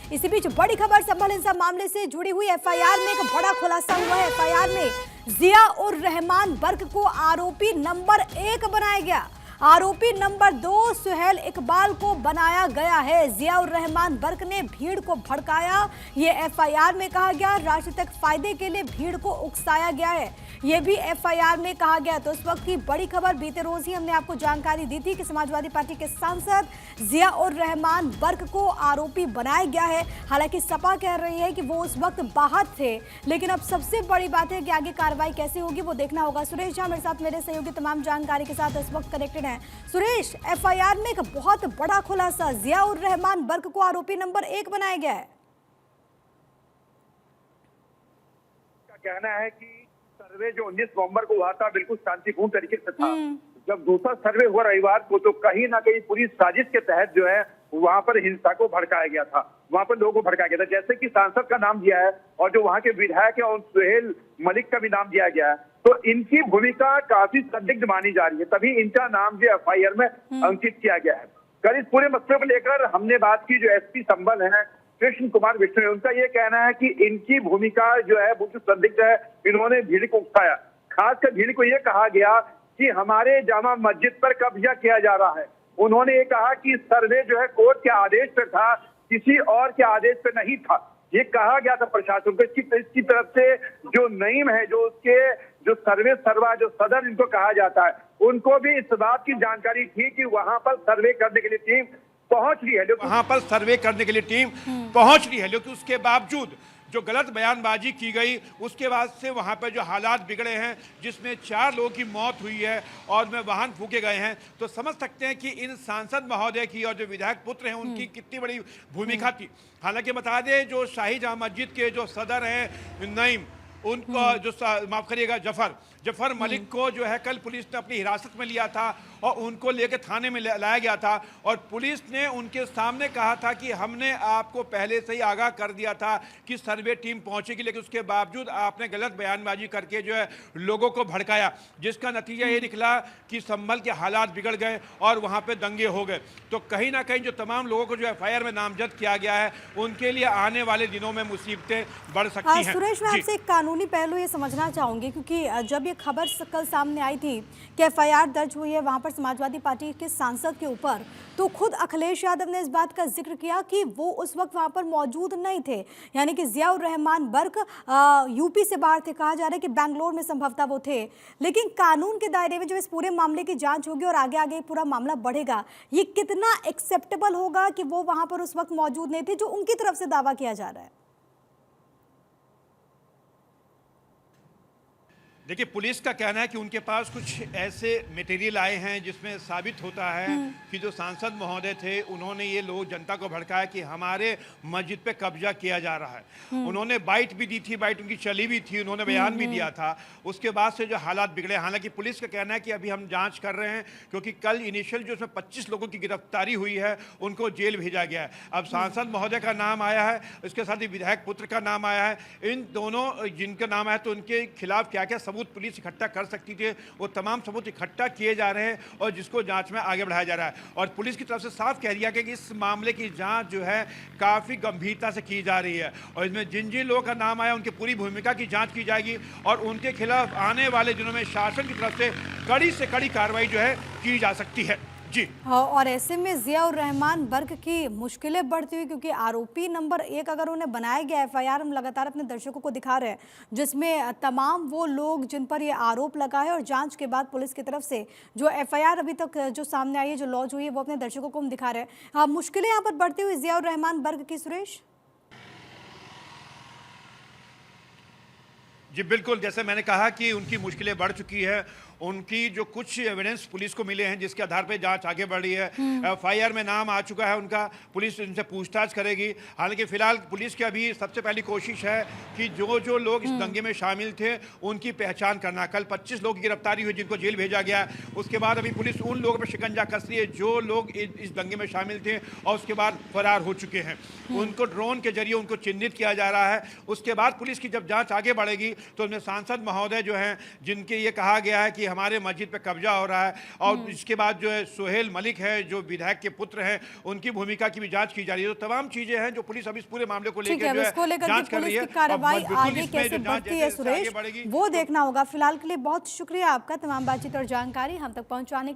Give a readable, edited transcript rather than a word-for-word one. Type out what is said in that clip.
इसी बीच बड़ी खबर संभल हिंसा मामले से जुड़ी हुई एफआईआर में एक बड़ा खुलासा हुआ है। एफआईआर में जिया उर रहमान बर्क को आरोपी नंबर 1 बनाया गया। आरोपी नंबर 2 सुहेल इकबाल को बनाया गया है। जिया उर रहमान बर्क ने भीड़ को भड़काया, ये एफआईआर में कहा गया। राजनीतिक फायदे के लिए भीड़ को उकसाया गया है, ये भी एफआईआर में कहा गया। तो इस वक्त की बड़ी खबर, बीते रोज ही हमने आपको जानकारी दी थी कि समाजवादी पार्टी के सांसद जिया उर रहमान बर्क को आरोपी बनाया गया है। हालांकि सपा कह रही है कि वो उस वक्त बाहर थे, लेकिन अब सबसे बड़ी बात है कि आगे कार्रवाई कैसे होगी वो देखना होगा। सुरेश झा मेरे साथ, मेरे सहयोगी तमाम जानकारी के साथ इस वक्त कनेक्टेड हैं। सुरेश, एफआईआर में एक बहुत बड़ा खुलासा, जिया उर रहमान बर्क को आरोपी नंबर 1 बनाया गया है। कहना है कि सर्वे जो 19 नवंबर को हुआ था बिल्कुल शांतिपूर्ण तरीके से था। जब दूसरा सर्वे हुआ रविवार को तो कहीं ना कहीं पूरी साजिश के तहत जो है वहां पर हिंसा को भड़काया गया था, वहां पर लोगों को भड़काया गया था। जैसे कि सांसद का नाम दिया है और जो वहां के विधायक है और सुहेल मलिक का भी नाम दिया गया है, तो इनकी भूमिका काफी संदिग्ध मानी जा रही है, तभी इनका नाम जो एफआईआर में अंकित किया गया है। कल इस पूरे मसले को लेकर हमने बात की, जो एसपी संभल है कृष्ण कुमार विष्णु, उनका ये कहना है कि इनकी भूमिका जो है बहुत संदिग्ध है। इन्होंने भीड़ को उकसाया, खासकर भीड़ को ये कहा गया कि हमारे जामा मस्जिद पर कब्जा किया जा रहा है। उन्होंने ये कहा कि सर्वे जो है कोर्ट के आदेश पर था, किसी और के आदेश पर नहीं था, ये कहा गया था प्रशासन को। इसकी तरफ से जो नईम है, जो उसके जो सर्वे सर्वा जो सदर इनको कहा जाता है, उनको भी इस बात की जानकारी थी कि वहां पर सर्वे करने के लिए टीम पहुंच रही है, वहां पर सर्वे करने के लिए टीम पहुंच रही है, लेकिन उसके बावजूद जो गलत बयानबाजी की गई उसके बाद से वहां पर जो हालात बिगड़े हैं, जिसमें 4 लोगों की मौत हुई है और में वाहन फूके गए हैं, तो समझ सकते हैं कि इन सांसद महोदय की और जो विधायक पुत्र हैं उनकी कितनी बड़ी भूमिका थी। हालांकि बता दें, जो शाही जामा मस्जिद के जो सदर हैं नईम, उनको जो माफ करिएगा जफर मलिक को जो है कल पुलिस ने अपनी हिरासत में लिया था और उनको लेकर थाने में लाया गया था और पुलिस ने उनके सामने कहा था कि हमने आपको पहले से ही आगाह कर दिया था कि सर्वे टीम पहुंचेगी, लेकिन उसके बावजूद आपने गलत बयानबाजी करके जो है लोगों को भड़काया, जिसका नतीजा ये निकला कि संभल के हालात बिगड़ गए और वहां पे दंगे हो गए। तो कहीं ना कहीं जो तमाम लोगों को जो एफआईआर में नामजद किया गया है, उनके लिए आने वाले दिनों में मुसीबतें बढ़ सकती हैं। सुरेश, मैं आपसे एक कानूनी पहलू ये समझना चाहूंगी, क्योंकि जब ये खबर कल सामने आई थी कि एफआईआर दर्ज हुई है वहां पर समाजवादी पार्टी के सांसद के ऊपर, तो खुद अखिलेश यादव ने इस बात का जिक्र किया कि वो उस वक्त वहां पर मौजूद नहीं थे, यानी कि जिया उर रहमान बर्क यूपी से बाहर थे। कहा जा रहा है कि बेंगलोर में संभवतः वो थे, लेकिन कानून के दायरे में जो इस पूरे मामले की जांच होगी और आगे आगे पूरा मामला बढ़ेगा, ये कितना एक्सेप्टेबल होगा कि वो वहां पर उस वक्त मौजूद नहीं थे, जो उनकी तरफ से दावा किया जा रहा है? देखिए, पुलिस का कहना है कि उनके पास कुछ ऐसे मटेरियल आए हैं जिसमें साबित होता है कि जो सांसद महोदय थे उन्होंने ये लोग जनता को भड़काया कि हमारे मस्जिद पे कब्जा किया जा रहा है। उन्होंने बाइट भी दी थी, बाइट उनकी चली भी थी, उन्होंने बयान भी दिया था। उसके बाद से जो हालात बिगड़े, हालांकि पुलिस का कहना है कि अभी हम जांच कर रहे हैं, क्योंकि कल इनिशियल जो उसमें 25 लोगों की गिरफ्तारी हुई है उनको जेल भेजा गया है। अब सांसद महोदय का नाम आया है, उसके साथ ही विधायक पुत्र का नाम आया है। इन दोनों जिनका नाम आया तो उनके खिलाफ क्या क्या पुलिस इकट्ठा कर सकती थी, वो तमाम सबूत इकट्ठा किए जा रहे हैं और जिसको जांच में आगे बढ़ाया जा रहा है। और पुलिस की तरफ से साफ कह दिया गया कि इस मामले की जांच जो है काफी गंभीरता से की जा रही है और इसमें जिन जिन लोगों का नाम आया उनकी पूरी भूमिका की जांच की जाएगी और उनके खिलाफ आने वाले दिनों में शासन की तरफ से कड़ी कार्रवाई जो है की जा सकती है। जी हाँ, और ऐसे में जिया उर रहमान बर्क की मुश्किलें बढ़ती हुई, क्योंकि आरोपी नंबर 1 अगर उन्हें बनाया गया, एफआईआर हम लगातार अपने दर्शकों को दिखा रहे हैं, जिसमें तमाम वो लोग जिन पर ये आरोप लगा है और जांच के बाद पुलिस की तरफ से जो एफआईआर अभी तक जो सामने आई है, जो लॉन्च हुई है, वो अपने दर्शकों को हम दिखा रहे हैं। हाँ, मुश्किलें यहाँ पर बढ़ती हुई जिया उर रहमान बर्क की। सुरेश जी बिल्कुल, जैसे मैंने कहा कि उनकी मुश्किलें बढ़ चुकी है। उनकी जो कुछ एविडेंस पुलिस को मिले हैं जिसके आधार पर जांच आगे बढ़ रही है। एफआईआर में नाम आ चुका है उनका, पुलिस उनसे पूछताछ करेगी। हालांकि फिलहाल पुलिस की अभी सबसे पहली कोशिश है कि जो लोग इस दंगे में शामिल थे उनकी पहचान करना। कल 25 लोग की गिरफ्तारी हुई जिनको जेल भेजा गया। उसके बाद अभी पुलिस उन लोगों पर शिकंजा कस रही है जो लोग इस दंगे में शामिल थे और उसके बाद फरार हो चुके हैं। उनको ड्रोन के जरिए उनको चिन्हित किया जा रहा है। उसके बाद पुलिस की जब जाँच आगे बढ़ेगी तो उसमें सांसद महोदय जो हैं, जिनके ये कहा गया है कि हमारे मस्जिद पे कब्जा हो रहा है। और इसके बाद जो है सोहेल मलिक है जो विधायक के पुत्र हैं, उनकी भूमिका की भी जांच की जा रही है। तो तमाम चीजें हैं जो पुलिस अब इस पूरे मामले को ठीक है, लेकर अब जो इसको है लेकर जांच के कर रही पुलिस है। की कार्रवाई अब बिल्कुल आगे इसमें कैसे जो जांच बढ़ती है जैसे आगे सुरेश, बढ़ेगी वो देखना होगा। फिलहाल के लिए बहुत शुक्रिया आपका तमाम बातचीत और जानकारी हम तक पहुंचाने